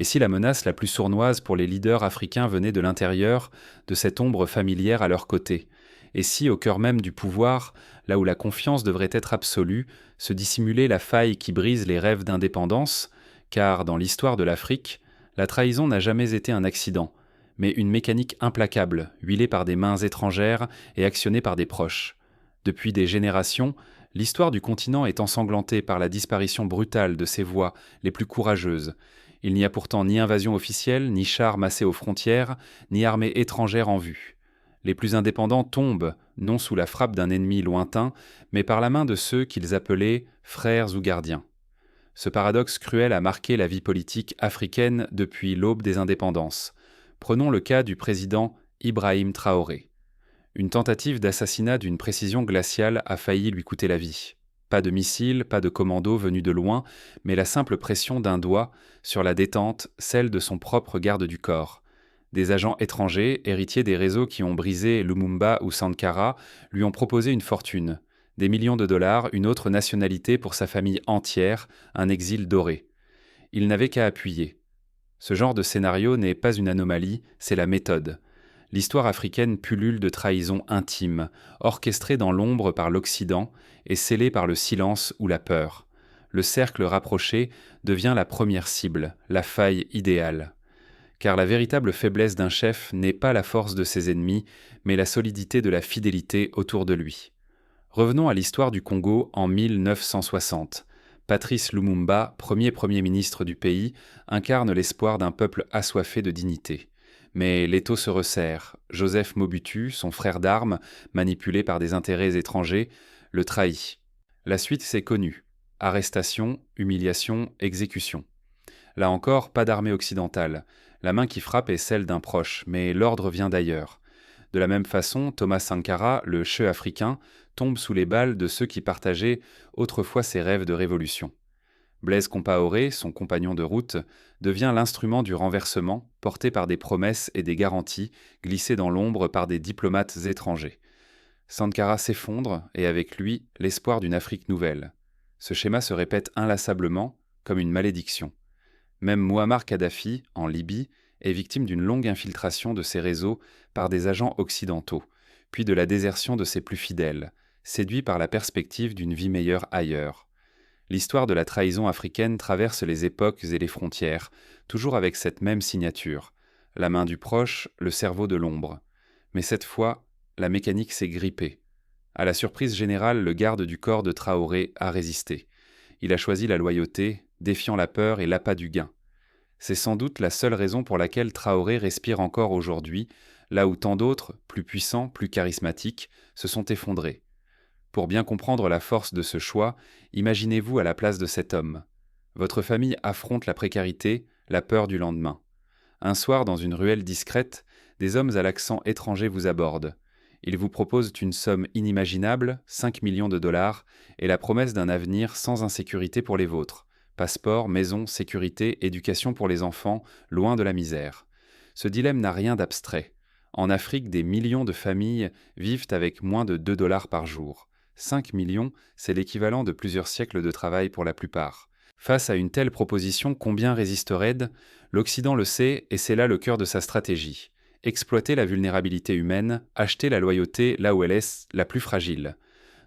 Et si la menace la plus sournoise pour les leaders africains venait de l'intérieur, de cette ombre familière à leur côté? Et si, au cœur même du pouvoir, là où la confiance devrait être absolue, se dissimulait la faille qui brise les rêves d'indépendance? Car, dans l'histoire de l'Afrique, la trahison n'a jamais été un accident, mais une mécanique implacable, huilée par des mains étrangères et actionnée par des proches. Depuis des générations, l'histoire du continent est ensanglantée par la disparition brutale de ses voix les plus courageuses. Il n'y a pourtant ni invasion officielle, ni chars massés aux frontières, ni armée étrangère en vue. Les plus indépendants tombent, non sous la frappe d'un ennemi lointain, mais par la main de ceux qu'ils appelaient frères ou gardiens. Ce paradoxe cruel a marqué la vie politique africaine depuis l'aube des indépendances. Prenons le cas du président Ibrahim Traoré. Une tentative d'assassinat d'une précision glaciale a failli lui coûter la vie. Pas de missiles, pas de commandos venus de loin, mais la simple pression d'un doigt sur la détente, celle de son propre garde du corps. Des agents étrangers, héritiers des réseaux qui ont brisé Lumumba ou Sankara, lui ont proposé une fortune. Des millions de dollars, une autre nationalité pour sa famille entière, un exil doré. Il n'avait qu'à appuyer. Ce genre de scénario n'est pas une anomalie, c'est la méthode. L'histoire africaine pullule de trahisons intimes, orchestrées dans l'ombre par l'Occident et scellées par le silence ou la peur. Le cercle rapproché devient la première cible, la faille idéale. Car la véritable faiblesse d'un chef n'est pas la force de ses ennemis, mais la solidité de la fidélité autour de lui. Revenons à l'histoire du Congo en 1960. Patrice Lumumba, Premier ministre du pays, incarne l'espoir d'un peuple assoiffé de dignité. Mais l'étau se resserre. Joseph Mobutu, son frère d'armes, manipulé par des intérêts étrangers, le trahit. La suite c'est connu. Arrestation, humiliation, exécution. Là encore, pas d'armée occidentale. La main qui frappe est celle d'un proche, mais l'ordre vient d'ailleurs. De la même façon, Thomas Sankara, le Che africain, tombe sous les balles de ceux qui partageaient autrefois ses rêves de révolution. Blaise Compaoré, son compagnon de route, devient l'instrument du renversement, porté par des promesses et des garanties, glissées dans l'ombre par des diplomates étrangers. Sankara s'effondre, et avec lui, l'espoir d'une Afrique nouvelle. Ce schéma se répète inlassablement, comme une malédiction. Même Mouammar Kadhafi, en Libye, est victime d'une longue infiltration de ses réseaux par des agents occidentaux, puis de la désertion de ses plus fidèles, séduits par la perspective d'une vie meilleure ailleurs. L'histoire de la trahison africaine traverse les époques et les frontières, toujours avec cette même signature. La main du proche, le cerveau de l'ombre. Mais cette fois, la mécanique s'est grippée. À la surprise générale, le garde du corps de Traoré a résisté. Il a choisi la loyauté, défiant la peur et l'appât du gain. C'est sans doute la seule raison pour laquelle Traoré respire encore aujourd'hui, là où tant d'autres, plus puissants, plus charismatiques, se sont effondrés. Pour bien comprendre la force de ce choix, imaginez-vous à la place de cet homme. Votre famille affronte la précarité, la peur du lendemain. Un soir, dans une ruelle discrète, des hommes à l'accent étranger vous abordent. Ils vous proposent une somme inimaginable, 5 millions de dollars, et la promesse d'un avenir sans insécurité pour les vôtres. Passeport, maison, sécurité, éducation pour les enfants, loin de la misère. Ce dilemme n'a rien d'abstrait. En Afrique, des millions de familles vivent avec moins de 2 dollars par jour. 5 millions, c'est l'équivalent de plusieurs siècles de travail pour la plupart. Face à une telle proposition, combien résisterait-elle? L'Occident le sait, et c'est là le cœur de sa stratégie. Exploiter la vulnérabilité humaine, acheter la loyauté là où elle est la plus fragile.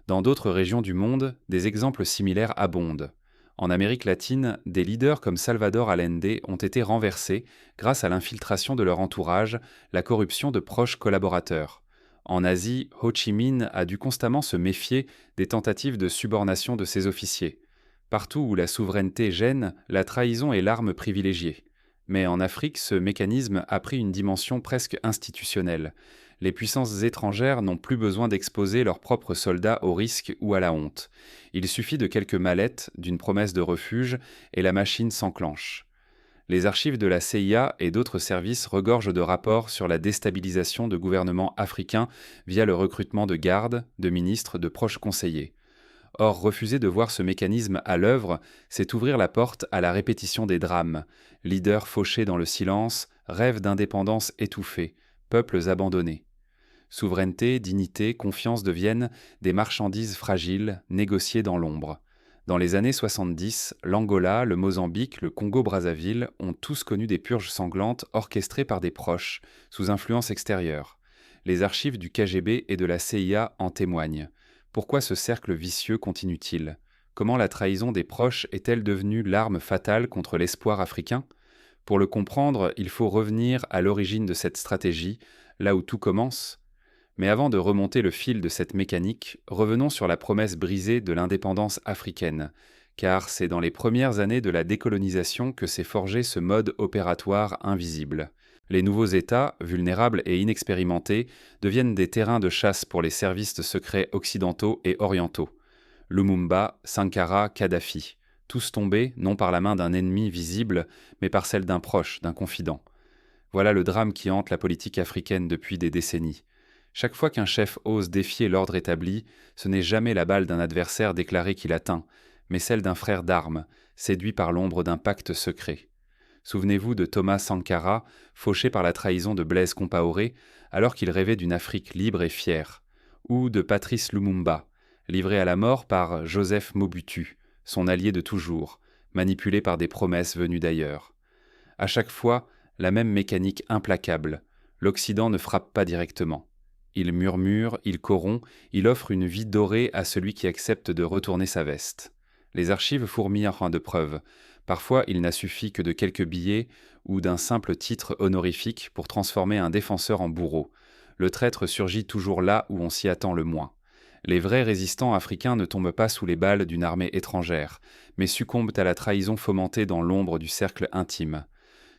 Dans d'autres régions du monde, des exemples similaires abondent. En Amérique latine, des leaders comme Salvador Allende ont été renversés grâce à l'infiltration de leur entourage, la corruption de proches collaborateurs. En Asie, Ho Chi Minh a dû constamment se méfier des tentatives de subornation de ses officiers. Partout où la souveraineté gêne, la trahison est l'arme privilégiée. Mais en Afrique, ce mécanisme a pris une dimension presque institutionnelle. Les puissances étrangères n'ont plus besoin d'exposer leurs propres soldats au risque ou à la honte. Il suffit de quelques mallettes, d'une promesse de refuge, et la machine s'enclenche. Les archives de la CIA et d'autres services regorgent de rapports sur la déstabilisation de gouvernements africains via le recrutement de gardes, de ministres, de proches conseillers. Or, refuser de voir ce mécanisme à l'œuvre, c'est ouvrir la porte à la répétition des drames. Leaders fauchés dans le silence, rêves d'indépendance étouffés, peuples abandonnés. Souveraineté, dignité, confiance deviennent des marchandises fragiles, négociées dans l'ombre. Dans les années 70, l'Angola, le Mozambique, le Congo-Brazzaville ont tous connu des purges sanglantes orchestrées par des proches, sous influence extérieure. Les archives du KGB et de la CIA en témoignent. Pourquoi ce cercle vicieux continue-t-il? Comment la trahison des proches est-elle devenue l'arme fatale contre l'espoir africain? Pour le comprendre, il faut revenir à l'origine de cette stratégie, là où tout commence. Mais avant de remonter le fil de cette mécanique, revenons sur la promesse brisée de l'indépendance africaine, car c'est dans les premières années de la décolonisation que s'est forgé ce mode opératoire invisible. Les nouveaux États, vulnérables et inexpérimentés, deviennent des terrains de chasse pour les services secrets occidentaux et orientaux. Lumumba, Sankara, Kadhafi, tous tombés non par la main d'un ennemi visible, mais par celle d'un proche, d'un confident. Voilà le drame qui hante la politique africaine depuis des décennies. Chaque fois qu'un chef ose défier l'ordre établi, ce n'est jamais la balle d'un adversaire déclaré qui l'atteint, mais celle d'un frère d'armes, séduit par l'ombre d'un pacte secret. Souvenez-vous de Thomas Sankara, fauché par la trahison de Blaise Compaoré, alors qu'il rêvait d'une Afrique libre et fière, ou de Patrice Lumumba, livré à la mort par Joseph Mobutu, son allié de toujours, manipulé par des promesses venues d'ailleurs. À chaque fois, la même mécanique implacable. L'Occident ne frappe pas directement. Il murmure, il corrompt, il offre une vie dorée à celui qui accepte de retourner sa veste. Les archives fourmillent de preuves. Parfois, il n'a suffi que de quelques billets ou d'un simple titre honorifique pour transformer un défenseur en bourreau. Le traître surgit toujours là où on s'y attend le moins. Les vrais résistants africains ne tombent pas sous les balles d'une armée étrangère, mais succombent à la trahison fomentée dans l'ombre du cercle intime.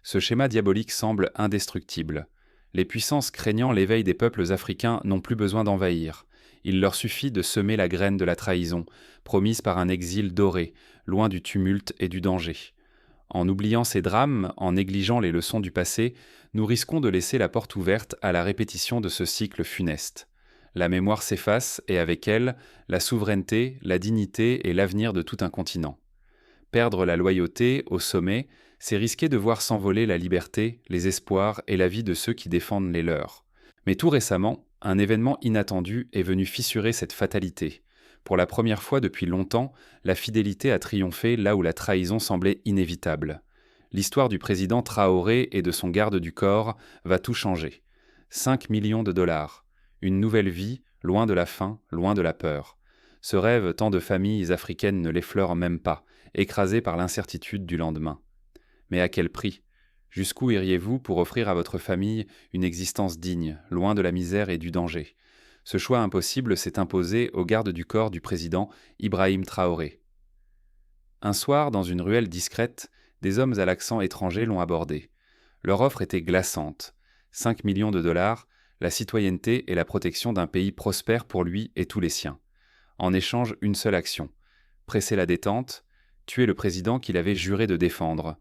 Ce schéma diabolique semble indestructible. Les puissances craignant l'éveil des peuples africains n'ont plus besoin d'envahir. Il leur suffit de semer la graine de la trahison, promise par un exil doré, loin du tumulte et du danger. En oubliant ces drames, en négligeant les leçons du passé, nous risquons de laisser la porte ouverte à la répétition de ce cycle funeste. La mémoire s'efface et avec elle, la souveraineté, la dignité et l'avenir de tout un continent. Perdre la loyauté au sommet, c'est risquer de voir s'envoler la liberté, les espoirs et la vie de ceux qui défendent les leurs. Mais tout récemment, un événement inattendu est venu fissurer cette fatalité. Pour la première fois depuis longtemps, la fidélité a triomphé là où la trahison semblait inévitable. L'histoire du président Traoré et de son garde du corps va tout changer. 5 millions de dollars. Une nouvelle vie, loin de la faim, loin de la peur. Ce rêve, tant de familles africaines ne l'effleurent même pas, écrasées par l'incertitude du lendemain. Mais à quel prix? Jusqu'où iriez-vous pour offrir à votre famille une existence digne, loin de la misère et du danger? Ce choix impossible s'est imposé au garde du corps du président Ibrahim Traoré. Un soir, dans une ruelle discrète, des hommes à l'accent étranger l'ont abordé. Leur offre était glaçante. 5 millions de dollars, la citoyenneté et la protection d'un pays prospère pour lui et tous les siens. En échange, une seule action. Presser la détente, tuer le président qu'il avait juré de défendre.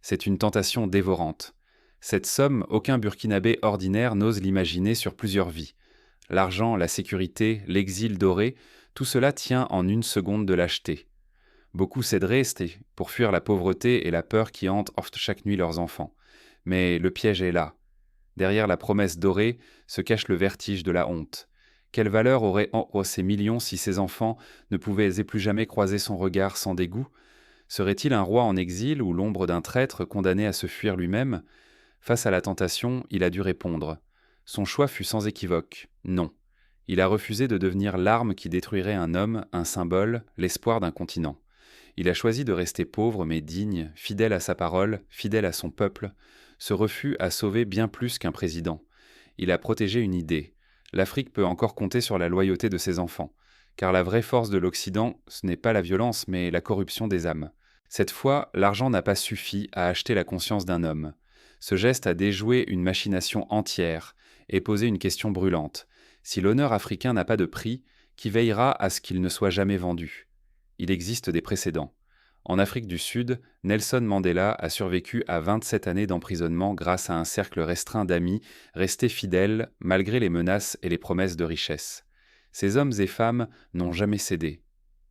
C'est une tentation dévorante. Cette somme, aucun Burkinabé ordinaire n'ose l'imaginer sur plusieurs vies. L'argent, la sécurité, l'exil doré, tout cela tient en une seconde de lâcheté. Beaucoup céderaient pour fuir la pauvreté et la peur qui hantent chaque nuit leurs enfants. Mais le piège est là. Derrière la promesse dorée se cache le vertige de la honte. Quelle valeur auraient ces millions si ses enfants ne pouvaient plus jamais croiser son regard sans dégoût? Serait-il un roi en exil ou l'ombre d'un traître condamné à se fuir lui-même? Face à la tentation, il a dû répondre. Son choix fut sans équivoque, non. Il a refusé de devenir l'arme qui détruirait un homme, un symbole, l'espoir d'un continent. Il a choisi de rester pauvre mais digne, fidèle à sa parole, fidèle à son peuple. Ce refus a sauvé bien plus qu'un président. Il a protégé une idée. L'Afrique peut encore compter sur la loyauté de ses enfants. Car la vraie force de l'Occident, ce n'est pas la violence, mais la corruption des âmes. Cette fois, l'argent n'a pas suffi à acheter la conscience d'un homme. Ce geste a déjoué une machination entière et posé une question brûlante. Si l'honneur africain n'a pas de prix, qui veillera à ce qu'il ne soit jamais vendu? Il existe des précédents. En Afrique du Sud, Nelson Mandela a survécu à 27 années d'emprisonnement grâce à un cercle restreint d'amis restés fidèles malgré les menaces et les promesses de richesse. Ces hommes et femmes n'ont jamais cédé.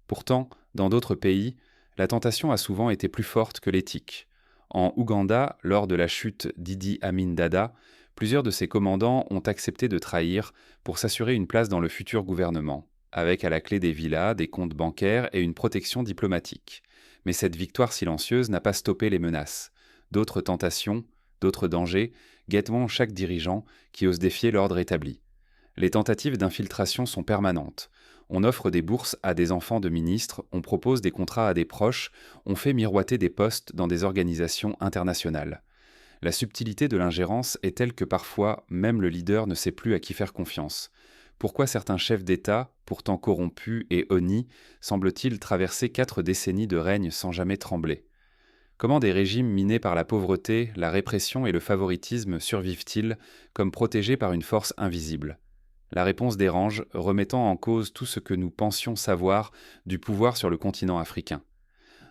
Pourtant, dans d'autres pays, la tentation a souvent été plus forte que l'éthique. En Ouganda, lors de la chute d'Idi Amin Dada, plusieurs de ses commandants ont accepté de trahir pour s'assurer une place dans le futur gouvernement. avec à la clé des villas, des comptes bancaires et une protection diplomatique. Mais cette victoire silencieuse n'a pas stoppé les menaces. D'autres tentations, d'autres dangers guettent chaque dirigeant qui ose défier l'ordre établi. Les tentatives d'infiltration sont permanentes. On offre des bourses à des enfants de ministres, on propose des contrats à des proches, on fait miroiter des postes dans des organisations internationales. La subtilité de l'ingérence est telle que parfois, même le leader ne sait plus à qui faire confiance. Pourquoi certains chefs d'État, pourtant corrompus et honnis, semblent-ils traverser 4 décennies de règne sans jamais trembler ? Comment des régimes minés par la pauvreté, la répression et le favoritisme survivent-ils, comme protégés par une force invisible ? La réponse dérange, remettant en cause tout ce que nous pensions savoir du pouvoir sur le continent africain.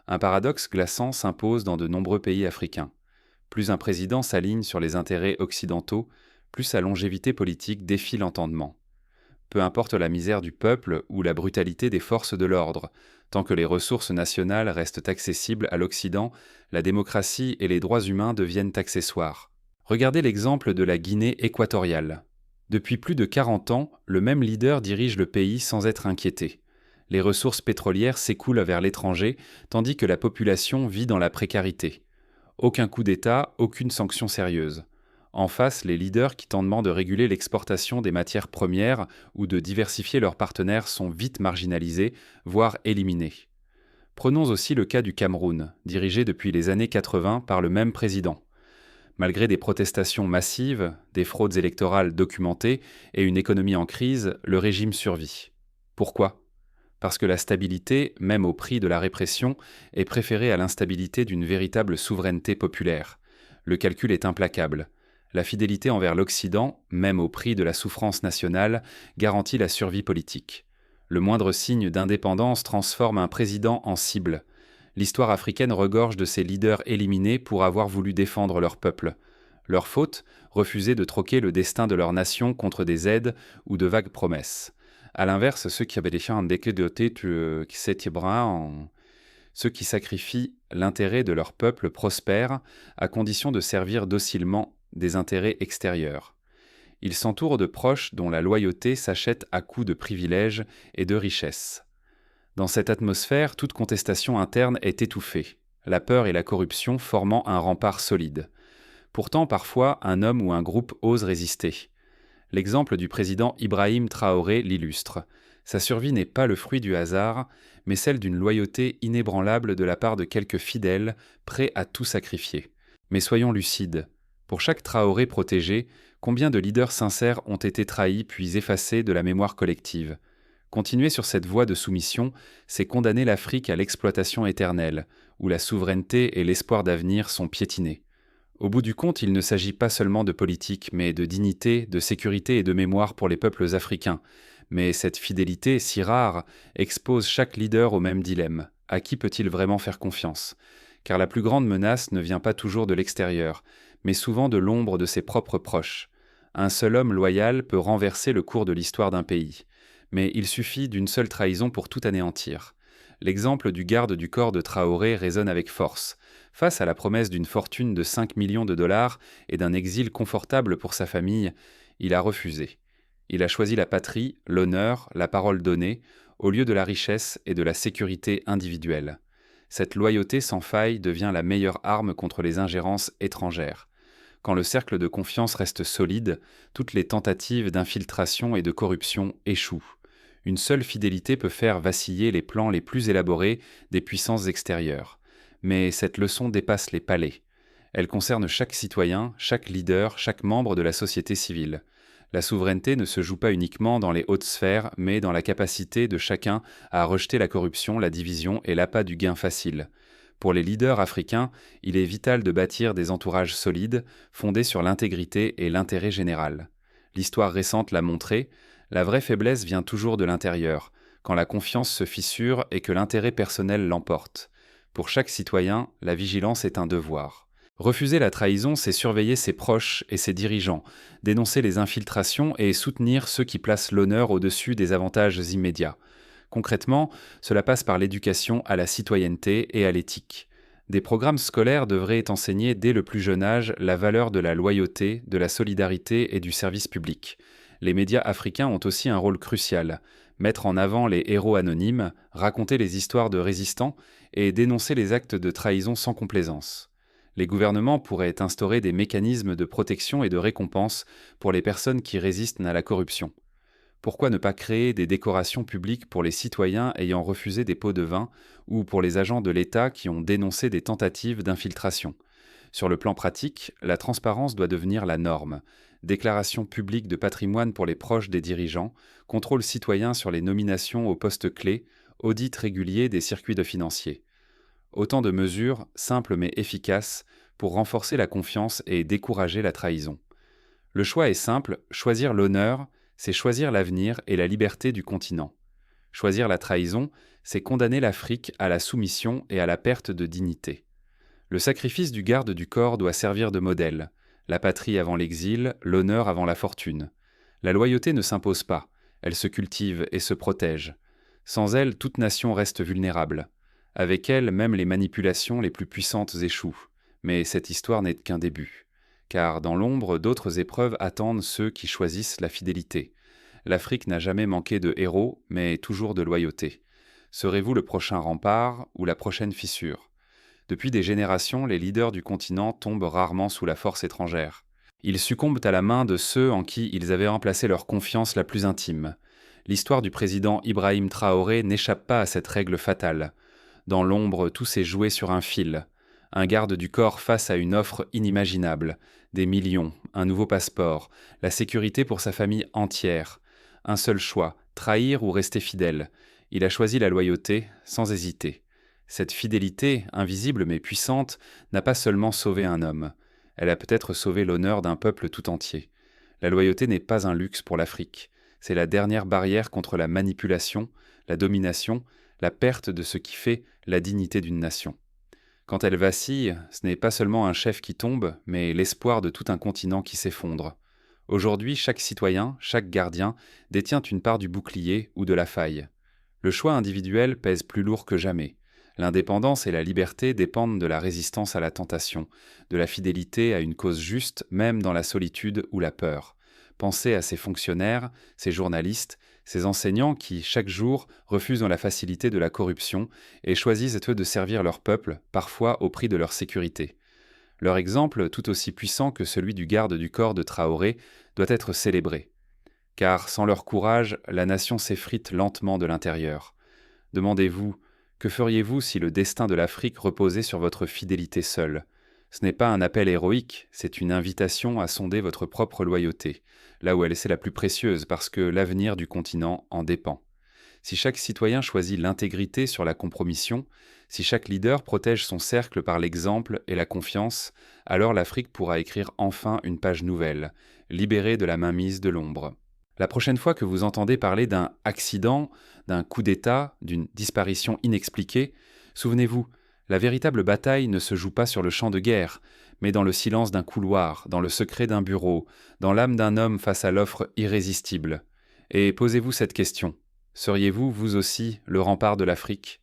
Un paradoxe glaçant s'impose dans de nombreux pays africains. Plus un président s'aligne sur les intérêts occidentaux, plus sa longévité politique défie l'entendement. Peu importe la misère du peuple ou la brutalité des forces de l'ordre, tant que les ressources nationales restent accessibles à l'Occident, la démocratie et les droits humains deviennent accessoires. Regardez l'exemple de la Guinée équatoriale. Depuis plus de 40 ans, le même leader dirige le pays sans être inquiété. Les ressources pétrolières s'écoulent vers l'étranger, tandis que la population vit dans la précarité. Aucun coup d'État, aucune sanction sérieuse. En face, les leaders qui tentent de réguler l'exportation des matières premières ou de diversifier leurs partenaires sont vite marginalisés, voire éliminés. Prenons aussi le cas du Cameroun, dirigé depuis les années 80 par le même président. Malgré des protestations massives, des fraudes électorales documentées et une économie en crise, le régime survit. Pourquoi ? Parce que la stabilité, même au prix de la répression, est préférée à l'instabilité d'une véritable souveraineté populaire. Le calcul est implacable. La fidélité envers l'Occident, même au prix de la souffrance nationale, garantit la survie politique. Le moindre signe d'indépendance transforme un président en cible. L'histoire africaine regorge de ces leaders éliminés pour avoir voulu défendre leur peuple. Leur faute, refuser de troquer le destin de leur nation contre des aides ou de vagues promesses. À l'inverse, ceux qui ceux qui sacrifient l'intérêt de leur peuple prospèrent à condition de servir docilement des intérêts extérieurs. Ils s'entourent de proches dont la loyauté s'achète à coups de privilèges et de richesses. Dans cette atmosphère, toute contestation interne est étouffée, la peur et la corruption formant un rempart solide. Pourtant, parfois, un homme ou un groupe ose résister. L'exemple du président Ibrahim Traoré l'illustre. Sa survie n'est pas le fruit du hasard, mais celle d'une loyauté inébranlable de la part de quelques fidèles, prêts à tout sacrifier. Mais soyons lucides. Pour chaque Traoré protégé, combien de leaders sincères ont été trahis puis effacés de la mémoire collective ? Continuer sur cette voie de soumission, c'est condamner l'Afrique à l'exploitation éternelle, où la souveraineté et l'espoir d'avenir sont piétinés. Au bout du compte, il ne s'agit pas seulement de politique, mais de dignité, de sécurité et de mémoire pour les peuples africains. Mais cette fidélité, si rare, expose chaque leader au même dilemme. À qui peut-il vraiment faire confiance ? Car la plus grande menace ne vient pas toujours de l'extérieur, mais souvent de l'ombre de ses propres proches. Un seul homme loyal peut renverser le cours de l'histoire d'un pays. Mais il suffit d'une seule trahison pour tout anéantir. L'exemple du garde du corps de Traoré résonne avec force. Face à la promesse d'une fortune de 5 millions de dollars et d'un exil confortable pour sa famille, il a refusé. Il a choisi la patrie, l'honneur, la parole donnée, au lieu de la richesse et de la sécurité individuelle. Cette loyauté sans faille devient la meilleure arme contre les ingérences étrangères. Quand le cercle de confiance reste solide, toutes les tentatives d'infiltration et de corruption échouent. Une seule fidélité peut faire vaciller les plans les plus élaborés des puissances extérieures. Mais cette leçon dépasse les palais. Elle concerne chaque citoyen, chaque leader, chaque membre de la société civile. La souveraineté ne se joue pas uniquement dans les hautes sphères, mais dans la capacité de chacun à rejeter la corruption, la division et l'appât du gain facile. Pour les leaders africains, il est vital de bâtir des entourages solides, fondés sur l'intégrité et l'intérêt général. L'histoire récente l'a montré, la vraie faiblesse vient toujours de l'intérieur, quand la confiance se fissure et que l'intérêt personnel l'emporte. Pour chaque citoyen, la vigilance est un devoir. Refuser la trahison, c'est surveiller ses proches et ses dirigeants, dénoncer les infiltrations et soutenir ceux qui placent l'honneur au-dessus des avantages immédiats. Concrètement, cela passe par l'éducation à la citoyenneté et à l'éthique. Des programmes scolaires devraient enseigner dès le plus jeune âge la valeur de la loyauté, de la solidarité et du service public. Les médias africains ont aussi un rôle crucial. mettre en avant les héros anonymes, raconter les histoires de résistants et dénoncer les actes de trahison sans complaisance. Les gouvernements pourraient instaurer des mécanismes de protection et de récompense pour les personnes qui résistent à la corruption. Pourquoi ne pas créer des décorations publiques pour les citoyens ayant refusé des pots de vin ou pour les agents de l'État qui ont dénoncé des tentatives d'infiltration? Sur le plan pratique, la transparence doit devenir la norme. Déclaration publique de patrimoine pour les proches des dirigeants, contrôle citoyen sur les nominations aux postes clés, audit régulier des circuits de financiers. Autant de mesures, simples mais efficaces, pour renforcer la confiance et décourager la trahison. Le choix est simple, choisir l'honneur, c'est choisir l'avenir et la liberté du continent. Choisir la trahison, c'est condamner l'Afrique à la soumission et à la perte de dignité. Le sacrifice du garde du corps doit servir de modèle. La patrie avant l'exil, l'honneur avant la fortune. La loyauté ne s'impose pas, elle se cultive et se protège. Sans elle, toute nation reste vulnérable. Avec elle, même les manipulations les plus puissantes échouent. Mais cette histoire n'est qu'un début. Car dans l'ombre, d'autres épreuves attendent ceux qui choisissent la fidélité. L'Afrique n'a jamais manqué de héros, mais toujours de loyauté. Serez-vous le prochain rempart ou la prochaine fissure? Depuis des générations, les leaders du continent tombent rarement sous la force étrangère. Ils succombent à la main de ceux en qui ils avaient remplacé leur confiance la plus intime. L'histoire du président Ibrahim Traoré n'échappe pas à cette règle fatale. Dans l'ombre, tout s'est joué sur un fil. Un garde du corps face à une offre inimaginable. Des millions, un nouveau passeport, la sécurité pour sa famille entière. Un seul choix, trahir ou rester fidèle. Il a choisi la loyauté, sans hésiter. Cette fidélité, invisible mais puissante, n'a pas seulement sauvé un homme. Elle a peut-être sauvé l'honneur d'un peuple tout entier. La loyauté n'est pas un luxe pour l'Afrique. C'est la dernière barrière contre la manipulation, la domination, la perte de ce qui fait la dignité d'une nation. Quand elle vacille, ce n'est pas seulement un chef qui tombe, mais l'espoir de tout un continent qui s'effondre. Aujourd'hui, chaque citoyen, chaque gardien, détient une part du bouclier ou de la faille. Le choix individuel pèse plus lourd que jamais. L'indépendance et la liberté dépendent de la résistance à la tentation, de la fidélité à une cause juste, même dans la solitude ou la peur. Pensez à ces fonctionnaires, ces journalistes, ces enseignants qui, chaque jour, refusent la facilité de la corruption et choisissent eux de servir leur peuple, parfois au prix de leur sécurité. Leur exemple, tout aussi puissant que celui du garde du corps de Traoré, doit être célébré. Car sans leur courage, la nation s'effrite lentement de l'intérieur. Demandez-vous, que feriez-vous si le destin de l'Afrique reposait sur votre fidélité seule? Ce n'est pas un appel héroïque, c'est une invitation à sonder votre propre loyauté, là où elle est la plus précieuse parce que l'avenir du continent en dépend. Si chaque citoyen choisit l'intégrité sur la compromission, si chaque leader protège son cercle par l'exemple et la confiance, alors l'Afrique pourra écrire enfin une page nouvelle, libérée de la mainmise de l'ombre. La prochaine fois que vous entendez parler d'un accident, d'un coup d'État, d'une disparition inexpliquée, souvenez-vous, la véritable bataille ne se joue pas sur le champ de guerre, mais dans le silence d'un couloir, dans le secret d'un bureau, dans l'âme d'un homme face à l'offre irrésistible. Et posez-vous cette question. Seriez-vous, vous aussi, le rempart de l'Afrique ?